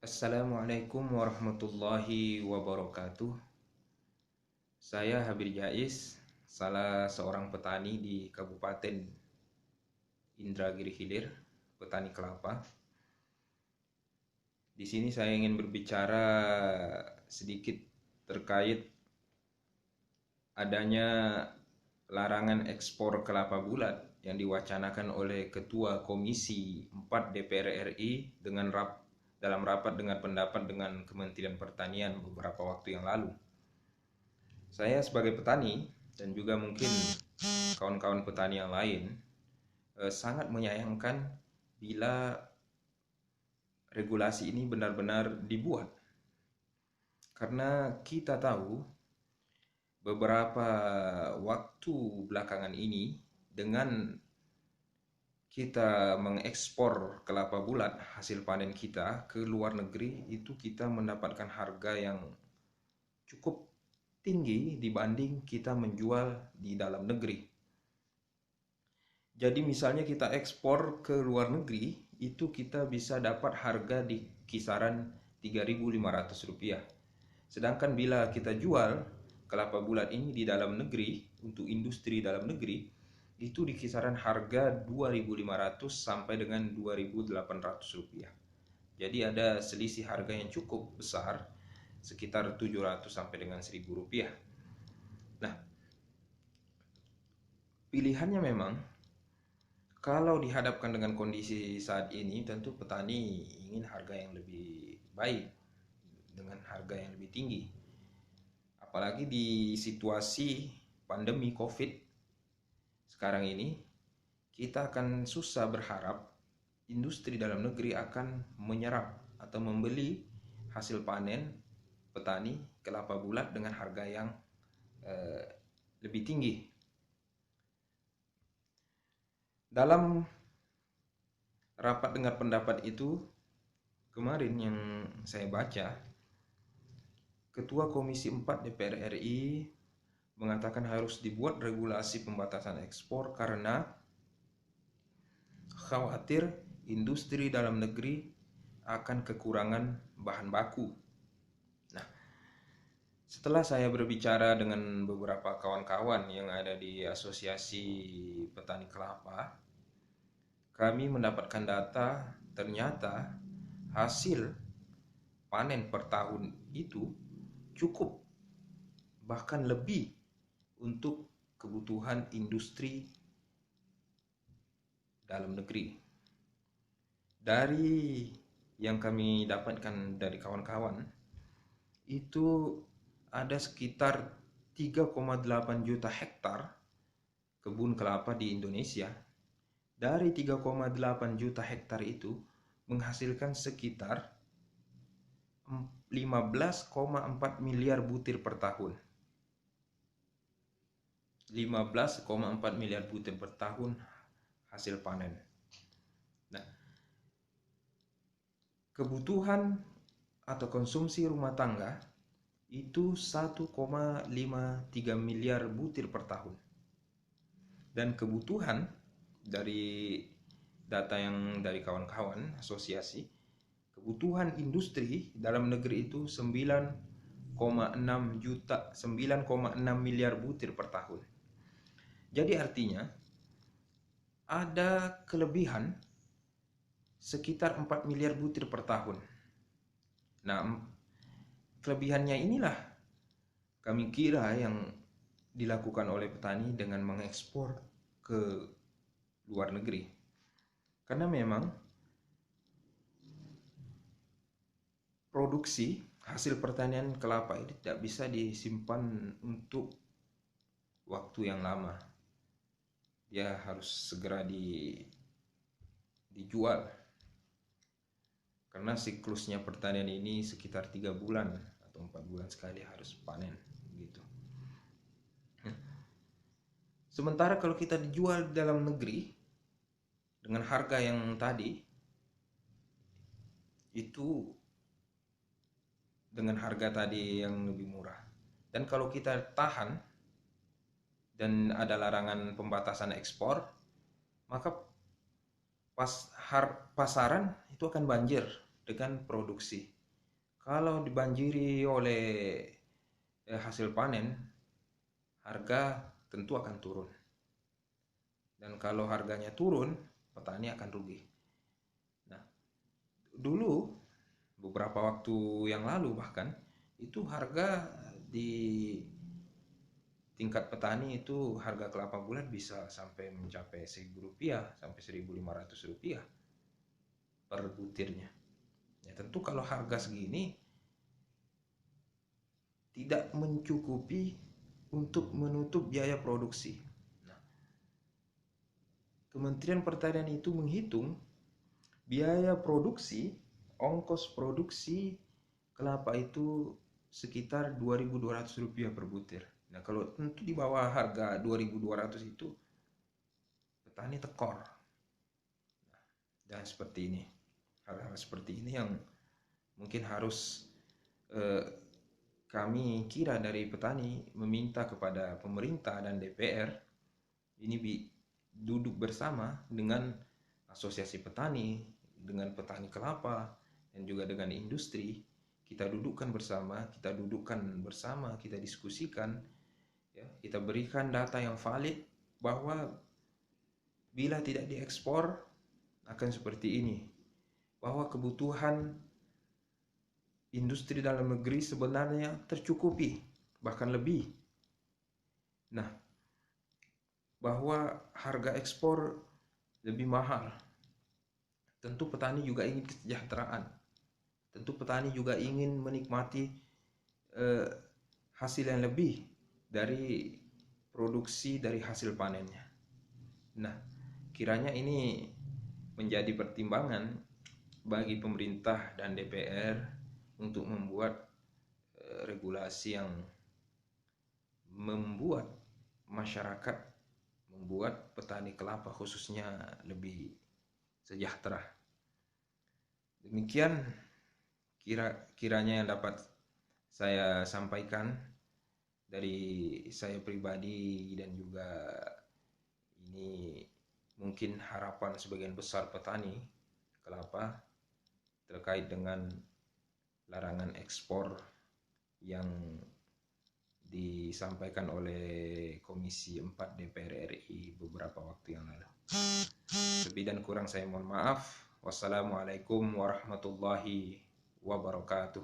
Assalamualaikum warahmatullahi wabarakatuh. Saya Habir Jais, salah seorang petani di Kabupaten Indragiri Hilir, petani kelapa. Di sini saya ingin berbicara sedikit terkait adanya larangan ekspor kelapa bulat yang diwacanakan oleh Ketua Komisi 4 DPR RI dalam rapat dengan pendapat dengan Kementerian Pertanian beberapa waktu yang lalu. Saya sebagai petani dan juga mungkin kawan-kawan petani yang lain sangat menyayangkan bila regulasi ini benar-benar dibuat. Karena kita tahu beberapa waktu belakangan ini dengan kita mengekspor kelapa bulat hasil panen kita ke luar negeri, itu kita mendapatkan harga yang cukup tinggi dibanding kita menjual di dalam negeri. Jadi misalnya kita ekspor ke luar negeri, itu kita bisa dapat harga di kisaran Rp3.500. Sedangkan bila kita jual kelapa bulat ini di dalam negeri, untuk industri dalam negeri, itu di kisaran harga Rp2.500 sampai dengan Rp2.800. Jadi ada selisih harga yang cukup besar, sekitar 700 sampai dengan Rp1.000. Nah, pilihannya memang kalau dihadapkan dengan kondisi saat ini, tentu petani ingin harga yang lebih baik dengan harga yang lebih tinggi. Apalagi di situasi pandemi COVID sekarang ini, kita akan susah berharap industri dalam negeri akan menyerap atau membeli hasil panen petani kelapa bulat dengan harga yang lebih tinggi. Dalam rapat dengar pendapat itu kemarin yang saya baca, Ketua Komisi 4 DPR RI mengatakan harus dibuat regulasi pembatasan ekspor karena khawatir industri dalam negeri akan kekurangan bahan baku. Nah, setelah saya berbicara dengan beberapa kawan-kawan yang ada di Asosiasi Petani Kelapa, kami mendapatkan data ternyata hasil panen per tahun itu cukup, bahkan lebih untuk kebutuhan industri dalam negeri. Dari yang kami dapatkan dari kawan-kawan, itu ada sekitar 3,8 juta hektar kebun kelapa di Indonesia. Dari 3,8 juta hektar itu menghasilkan sekitar 15,4 miliar butir per tahun. 15,4 miliar butir per tahun hasil panen. Nah, kebutuhan atau konsumsi rumah tangga itu 1,53 miliar butir per tahun. Dan kebutuhan dari data yang dari kawan-kawan asosiasi, kebutuhan industri dalam negeri itu 9,6 miliar butir per tahun. Jadi artinya ada kelebihan sekitar 4 miliar butir per tahun. Nah, kelebihannya inilah kami kira yang dilakukan oleh petani dengan mengekspor ke luar negeri. Karena memang produksi hasil pertanian kelapa ini tidak bisa disimpan untuk waktu yang lama. Dia harus segera dijual. Karena siklusnya pertanian ini sekitar 3 bulan atau 4 bulan sekali harus panen gitu. Sementara kalau kita dijual dalam negeri dengan harga yang tadi, itu dengan harga tadi yang lebih murah. Dan kalau kita tahan dan ada larangan pembatasan ekspor, maka pasaran itu akan banjir. dengan produksi. Kalau dibanjiri oleh hasil panen, harga tentu akan turun. Dan kalau harganya turun, petani akan rugi. Nah, dulu beberapa waktu yang lalu bahkan itu harga di tingkat petani itu harga kelapa bulat bisa sampai mencapai Rp1.000 sampai Rp1.500 per butirnya. Ya tentu kalau harga segini tidak mencukupi untuk menutup biaya produksi. Nah, Kementerian Pertanian itu menghitung biaya produksi, ongkos produksi kelapa itu sekitar Rp2.200 per butir. Nah, kalau tentu di bawah harga 2.200 itu petani tekor. Dan seperti ini, hal-hal seperti ini yang mungkin harus kami kira dari petani meminta kepada pemerintah dan DPR ini duduk bersama dengan asosiasi petani, dengan petani kelapa, dan juga dengan industri. Kita dudukkan bersama, kita diskusikan, ya, kita berikan data yang valid bahwa bila tidak diekspor akan seperti ini, bahwa kebutuhan industri dalam negeri sebenarnya tercukupi, bahkan lebih. Nah, bahwa harga ekspor lebih mahal. Tentu petani juga ingin kesejahteraan. Tentu petani juga ingin menikmati hasil yang lebih dari produksi dari hasil panennya. Nah, kiranya ini menjadi pertimbangan bagi pemerintah dan DPR untuk membuat regulasi yang membuat masyarakat, membuat petani kelapa khususnya lebih sejahtera. Demikian kiranya yang dapat saya sampaikan dari saya pribadi, dan juga ini mungkin harapan sebagian besar petani kelapa terkait dengan larangan ekspor yang disampaikan oleh Komisi 4 DPR RI beberapa waktu yang lalu. Lebih dan kurang saya mohon maaf. Wassalamualaikum warahmatullahi wabarakatuh.